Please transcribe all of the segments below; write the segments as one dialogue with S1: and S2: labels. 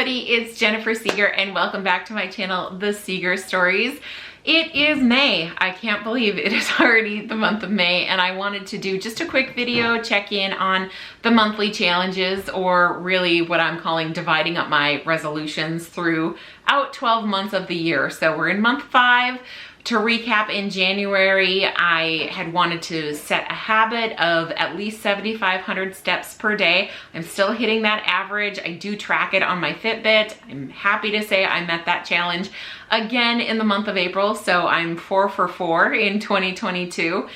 S1: everybody, it's Jennifer Seeger and welcome back to my channel, The Seeger Stories. It is May. I can't believe it is already the month of May, and I wanted to do just a quick video, check in on the monthly challenges, or really what I'm calling dividing up my resolutions throughout 12 months of the year. So we're in month 5. To recap, in January, I had wanted to set a habit of at least 7,500 steps per day. I'm still hitting that average. I do track it on my Fitbit. I'm happy to say I met that challenge again in the month of April, so I'm 4 for 4 in 2022.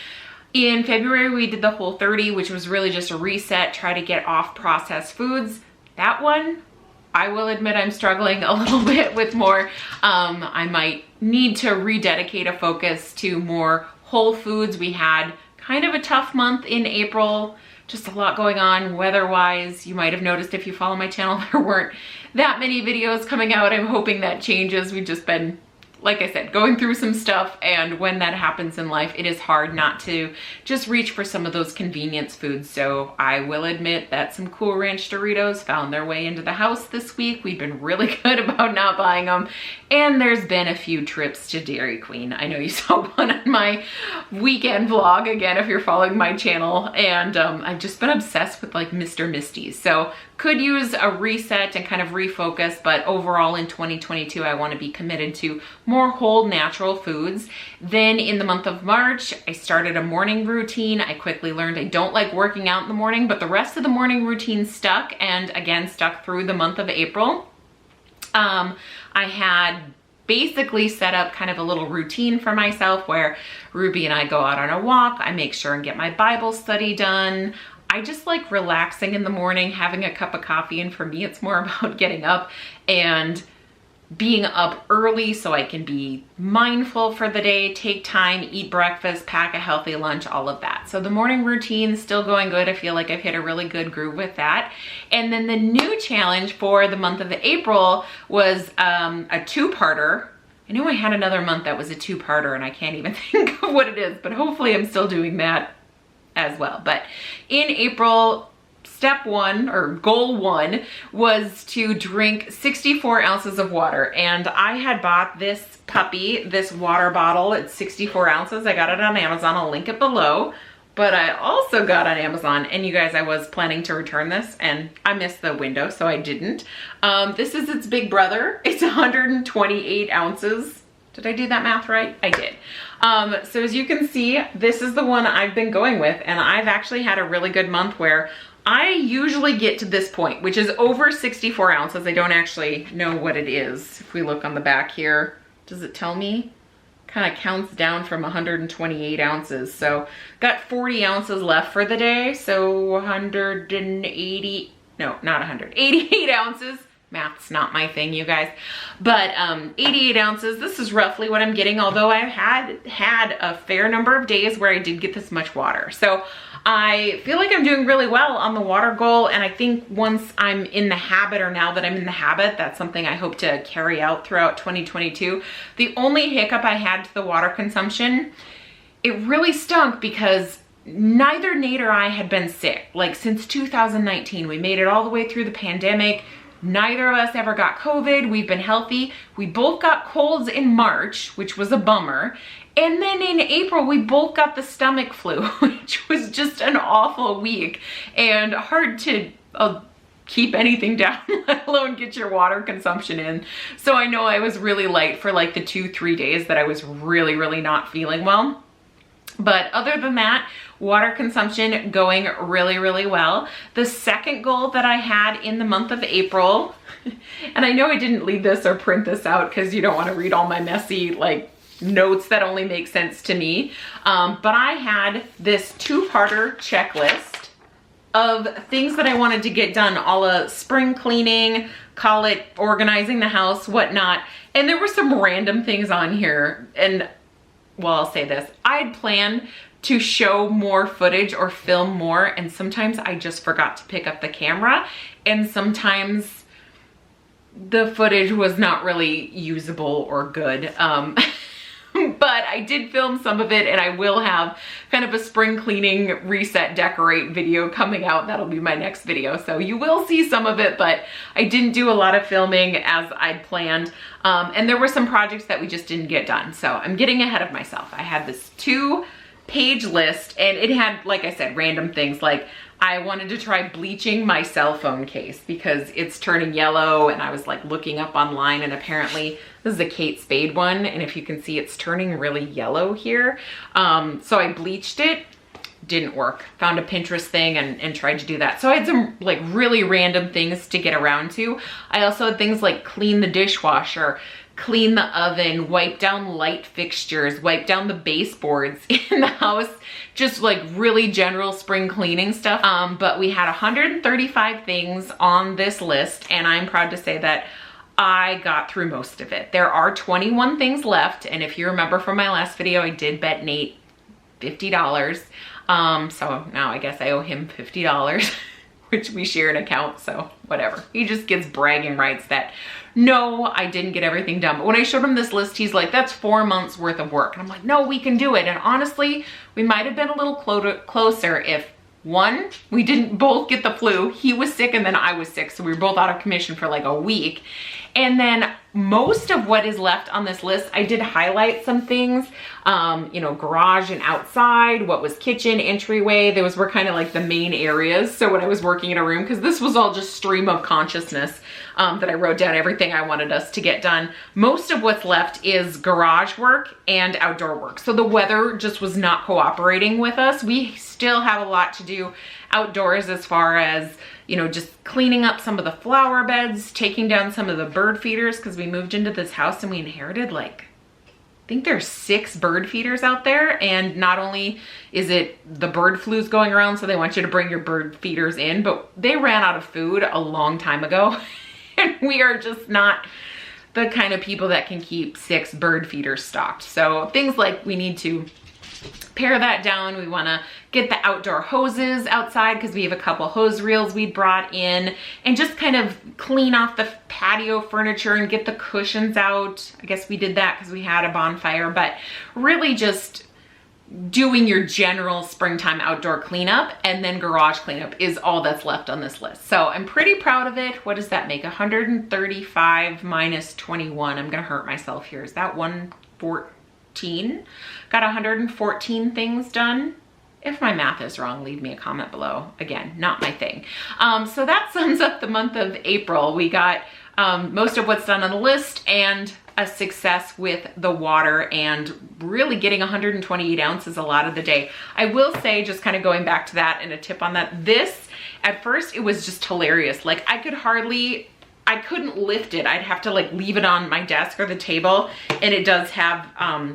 S1: In February, we did the Whole30, which was really just a reset, try to get off processed foods. That one, I will admit I'm struggling a little bit with more. I might need to rededicate a focus to more whole foods. We had kind of a tough month in April, just a lot going on weather-wise. You might have noticed if you follow my channel, there weren't that many videos coming out. I'm hoping that changes. We've just been, like I said, going through some stuff, and when that happens in life, it is hard not to just reach for some of those convenience foods. So I will admit that some Cool Ranch Doritos found their way into the house this week. We've been really good about not buying them, and there's been a few trips to Dairy Queen. I know you saw one on my weekend vlog, again, if you're following my channel, and I've just been obsessed with like Mr. Misty's. So could use a reset and kind of refocus, but overall in 2022, I want to be committed to more whole natural foods. Then in the month of March, I started a morning routine. I quickly learned I don't like working out in the morning, but the rest of the morning routine stuck, and again, stuck through the month of April. I had basically set up kind of a little routine for myself where Ruby and I go out on a walk. I make sure and get my Bible study done. I just like relaxing in the morning, having a cup of coffee, and for me, it's more about getting up and being up early so I can be mindful for the day, take time, eat breakfast, pack a healthy lunch, all of that. So the morning routine is still going good. I feel like I've hit a really good groove with that. And then the new challenge for the month of April was a two-parter. I knew I had another month that was a two-parter, and I can't even think of what it is, but hopefully I'm still doing that as well. But in April, step 1 or goal 1 was to drink 64 ounces of water. And I had bought this puppy, this water bottle. It's 64 ounces. I got it on Amazon. I'll link it below. But I also got on Amazon, and you guys, I was planning to return this and I missed the window, so I didn't. This is its big brother. It's 128 ounces. Did I do that math right? I did. So as you can see, this is the one I've been going with, and I've actually had a really good month where I usually get to this point, which is over 64 ounces. I don't actually know what it is. If we look on the back here, does it tell me? Kind of counts down from 128 ounces. So got 40 ounces left for the day. So 180, no, not 100, 88 ounces. Math's not my thing, you guys. But 88 ounces, this is roughly what I'm getting, although I've had a fair number of days where I did get this much water. So I feel like I'm doing really well on the water goal, and I think once I'm in the habit, or now that I'm in the habit, that's something I hope to carry out throughout 2022. The only hiccup I had to the water consumption, it really stunk because neither Nate or I had been sick. Like since 2019, we made it all the way through the pandemic. Neither of us ever got COVID. We've been healthy. We both got colds in March, which was a bummer. And then in April, we both got the stomach flu, which was just an awful week and hard to keep anything down, let alone get your water consumption in. So I know I was really light for like the 2-3 days that I was really, really not feeling well. But other than that, water consumption going really, really well. The second goal that I had in the month of April, and I know I didn't leave this or print this out because you don't want to read all my messy like notes that only make sense to me. But I had this 2-parter checklist of things that I wanted to get done, all of spring cleaning, call it organizing the house, whatnot. And there were some random things on here, and well, I'll say this, I'd planned to show more footage or film more, and sometimes I just forgot to pick up the camera, and sometimes the footage was not really usable or good. but I did film some of it, and I will have kind of a spring cleaning reset decorate video coming out. That'll be my next video. So you will see some of it, but I didn't do a lot of filming as I'd planned. And there were some projects that we just didn't get done. So I'm getting ahead of myself. I had this 2-page list, and it had, like I said, random things like I wanted to try bleaching my cell phone case because it's turning yellow, and I was like looking up online, and apparently this is a Kate Spade one, and if you can see, it's turning really yellow here. So I bleached it, didn't work. Found a Pinterest thing and tried to do that. So I had some like really random things to get around to. I also had things like clean the dishwasher, clean the oven, wipe down light fixtures, wipe down the baseboards in the house, just like really general spring cleaning stuff. But we had 135 things on this list, and I'm proud to say that I got through most of it. There are 21 things left, and if you remember from my last video, I did bet Nate $50. So now I guess I owe him $50, which we share an account, so whatever. He just gets bragging rights that, no, I didn't get everything done. But when I showed him this list, he's like, that's 4 months worth of work. And I'm like, no, we can do it. And honestly, we might have been a little closer if, one, we didn't both get the flu. He was sick and then I was sick. So we were both out of commission for like a week. And then most of what is left on this list, I did highlight some things, you know, garage and outside, what was kitchen, entryway. Those were kind of like the main areas. So when I was working in a room, because this was all just stream of consciousness, that I wrote down everything I wanted us to get done. Most of what's left is garage work and outdoor work. So the weather just was not cooperating with us. We still have a lot to do outdoors as far as, you know, just cleaning up some of the flower beds, taking down some of the bird feeders, because we moved into this house and we inherited like, I think there's 6 bird feeders out there. And not only is it the bird flu's going around, so they want you to bring your bird feeders in, but they ran out of food a long time ago. And we are just not the kind of people that can keep 6 bird feeders stocked. So things like we need to pare that down. We want to get the outdoor hoses outside because we have a couple hose reels we brought in, and just kind of clean off the patio furniture and get the cushions out. I guess we did that because we had a bonfire, but really just doing your general springtime outdoor cleanup, and then garage cleanup is all that's left on this list. So I'm pretty proud of it. What does that make? 135 minus 21. I'm gonna hurt myself here. Is that 114? Got 114 things done. If my math is wrong, leave me a comment below. Again, not my thing. So that sums up the month of April. We got most of what's done on the list, and a success with the water, and really getting 128 ounces a lot of the day. I will say, just kind of going back to that and a tip on that, this, at first it was just hilarious. Like I couldn't lift it. I'd have to like leave it on my desk or the table, and it does have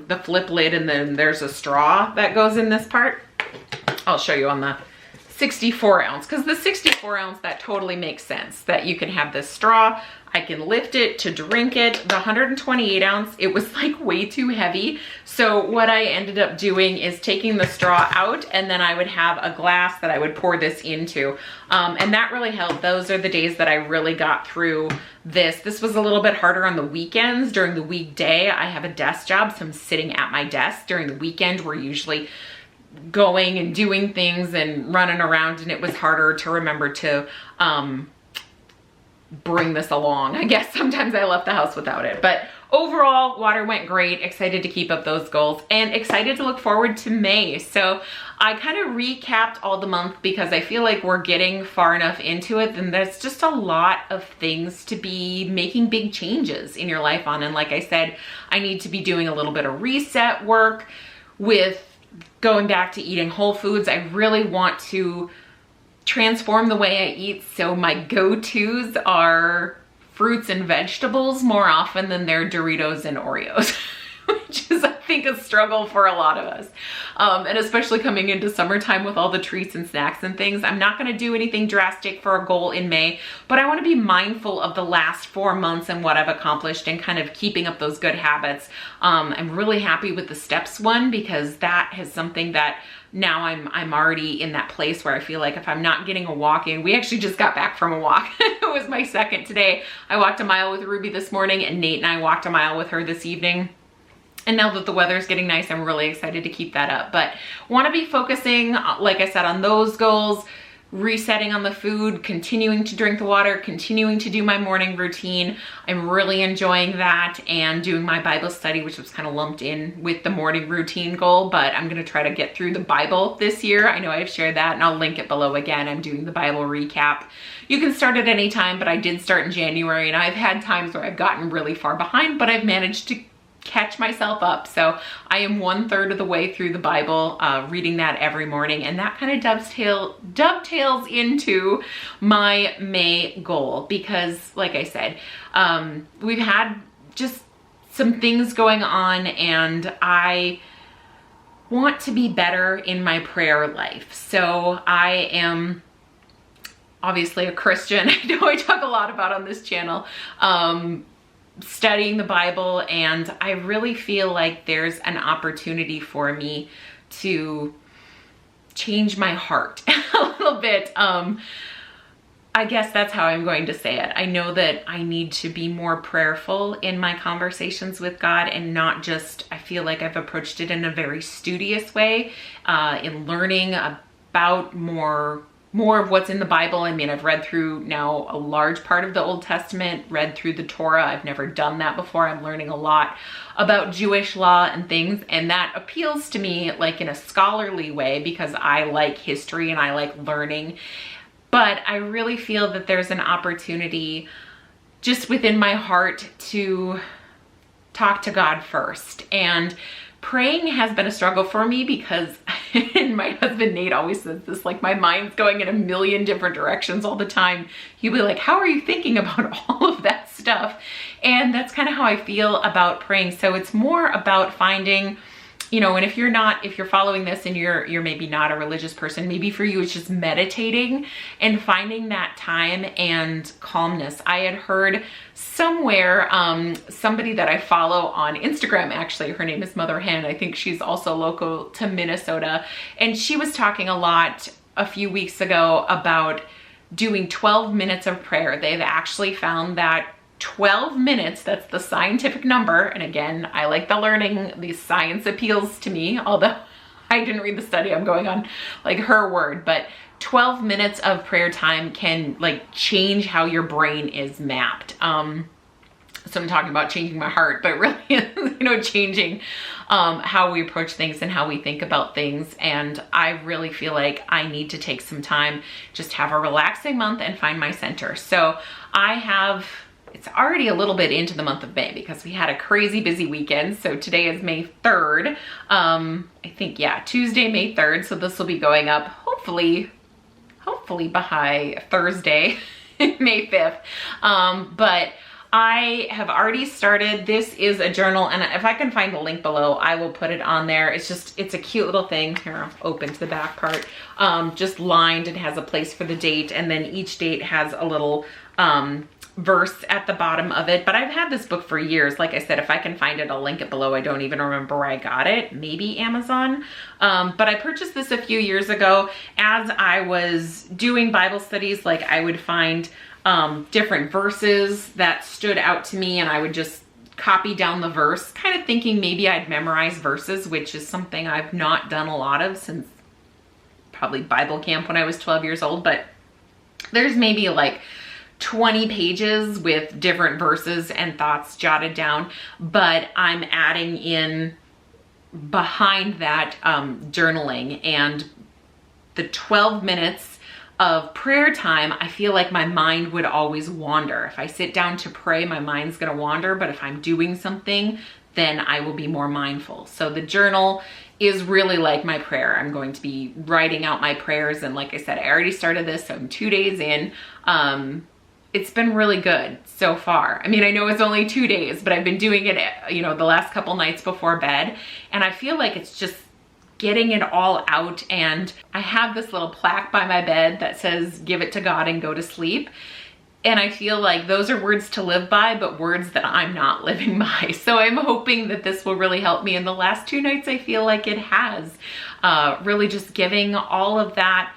S1: the flip lid, and then there's a straw that goes in this part. I'll show you on the 64 ounce, because the 64 ounce, that totally makes sense that you can have this straw. I can lift it to drink it. The 128 ounce, it was like way too heavy. So what I ended up doing is taking the straw out, and then I would have a glass that I would pour this into. And that really helped. Those are the days that I really got through this. This was a little bit harder on the weekends. During the weekday, I have a desk job, so I'm sitting at my desk. During the weekend, we're usually going and doing things and running around, and it was harder to remember to bring this along. I guess sometimes I left the house without it, but overall water went great. Excited to keep up those goals, and excited to look forward to May. So I kind of recapped all the month because I feel like we're getting far enough into it, and there's just a lot of things to be making big changes in your life on. And like I said, I need to be doing a little bit of reset work with going back to eating whole foods. I really want to transform the way I eat, so my go-tos are fruits and vegetables more often than they're Doritos and Oreos, which is, I think, a struggle for a lot of us. And especially coming into summertime with all the treats and snacks and things. I'm not going to do anything drastic for a goal in May, but I want to be mindful of the last 4 months and what I've accomplished, and kind of keeping up those good habits. I'm really happy with the steps one, because that is something that now I'm already in that place where I feel like if I'm not getting a walk in, we actually just got back from a walk. It was my second today. I walked a mile with Ruby this morning, and Nate and I walked a mile with her this evening. And now that the weather is getting nice, I'm really excited to keep that up. But want to be focusing, like I said, on those goals, resetting on the food, continuing to drink the water, continuing to do my morning routine. I'm really enjoying that, and doing my Bible study, which was kind of lumped in with the morning routine goal, but I'm going to try to get through the Bible this year. I know I've shared that, and I'll link it below again. I'm doing the Bible recap. You can start at any time, but I did start in January, and I've had times where I've gotten really far behind, but I've managed to catch myself up. So I am 1/3 of the way through the Bible, reading that every morning, and that kind of dovetails into my May goal, because like I said, we've had just some things going on, and I want to be better in my prayer life. So I am obviously a Christian. I know I talk a lot about on this channel, studying the Bible, and I really feel like there's an opportunity for me to change my heart a little bit. I guess that's how I'm going to say it. I know that I need to be more prayerful in my conversations with God, and not just, I feel like I've approached it in a very studious way, in learning about more of what's in the Bible. I mean, I've read through now a large part of the Old Testament, read through the Torah. I've never done that before. I'm learning a lot about Jewish law and things, and that appeals to me like in a scholarly way, because I like history and I like learning. But I really feel that there's an opportunity just within my heart to talk to God first. And praying has been a struggle for me, because and my husband Nate always says this, like, my mind's going in a million different directions all the time. He'll be like, how are you thinking about all of that stuff? And that's kind of how I feel about praying. So it's more about finding, you know, and if you're following this and you're maybe not a religious person, maybe for you it's just meditating and finding that time and calmness. I had heard somewhere, somebody that I follow on Instagram, actually, her name is Mother Hen. I think she's also local to Minnesota. And she was talking a lot a few weeks ago about doing 12 minutes of prayer. They've actually found that 12 minutes, that's the scientific number. And again, I like the learning, the science appeals to me, although I didn't read the study, I'm going on like her word, but 12 minutes of prayer time can like change how your brain is mapped. So I'm talking about changing my heart, but really, you know, changing how we approach things and how we think about things. And I really feel like I need to take some time, just have a relaxing month and find my center. So it's already a little bit into the month of May, because we had a crazy busy weekend. So today is May 3rd. I think, yeah, Tuesday, May 3rd. So this will be going up hopefully by Thursday, May 5th. But I have already started. This is a journal, and if I can find the link below, I will put it on there. It's a cute little thing. Here, I'll open to the back part. Just lined, it has a place for the date, and then each date has a little verse at the bottom of it. But I've had this book for years. Like I said, if I can find it, I'll link it below. I don't even remember where I got it. Maybe Amazon. But I purchased this a few years ago as I was doing Bible studies. Like, I would find different verses that stood out to me, and I would just copy down the verse, kind of thinking maybe I'd memorize verses, which is something I've not done a lot of since probably Bible camp when I was 12 years old. But there's maybe like 20 pages with different verses and thoughts jotted down, but I'm adding in behind that journaling, and the 12 minutes of prayer time, I feel like my mind would always wander. If I sit down to pray, my mind's gonna wander, but if I'm doing something, then I will be more mindful. So the journal is really like my prayer. I'm going to be writing out my prayers, and like I said, I already started this, so I'm 2 days in. It's been really good so far. I mean, I know it's only 2 days, but I've been doing it, you know, the last couple nights before bed, and I feel like it's just getting it all out. And I have this little plaque by my bed that says, give it to God and go to sleep. And I feel like those are words to live by, but words that I'm not living by. So I'm hoping that this will really help me. In the last 2 nights, I feel like it has, really just giving all of that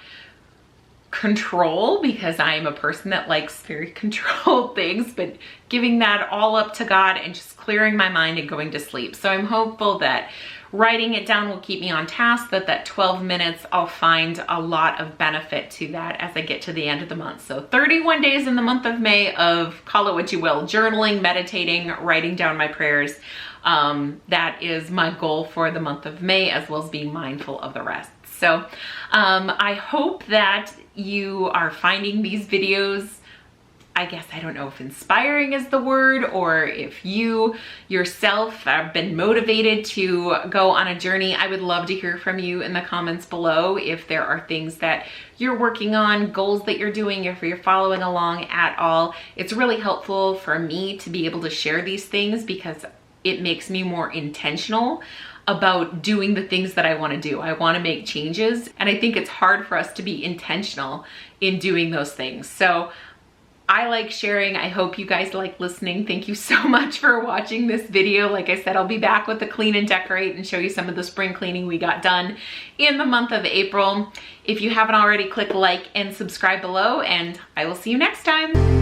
S1: control, because I am a person that likes very controlled things, but giving that all up to God and just clearing my mind and going to sleep. So I'm hopeful that writing it down will keep me on task, that 12 minutes, I'll find a lot of benefit to that as I get to the end of the month. So 31 days in the month of May of, call it what you will, journaling, meditating, writing down my prayers. That is my goal for the month of May, as well as being mindful of the rest. So I hope that you are finding these videos, I guess, I don't know if inspiring is the word, or if you yourself have been motivated to go on a journey. I would love to hear from you in the comments below if there are things that you're working on, goals that you're doing, if you're following along at all. It's really helpful for me to be able to share these things because it makes me more intentional about doing the things that I want to do. I want to make changes, and I think it's hard for us to be intentional in doing those things. So I like sharing. I hope you guys like listening. Thank you so much for watching this video. Like I said, I'll be back with the clean and decorate and show you some of the spring cleaning we got done in the month of April. If you haven't already, click like and subscribe below, and I will see you next time.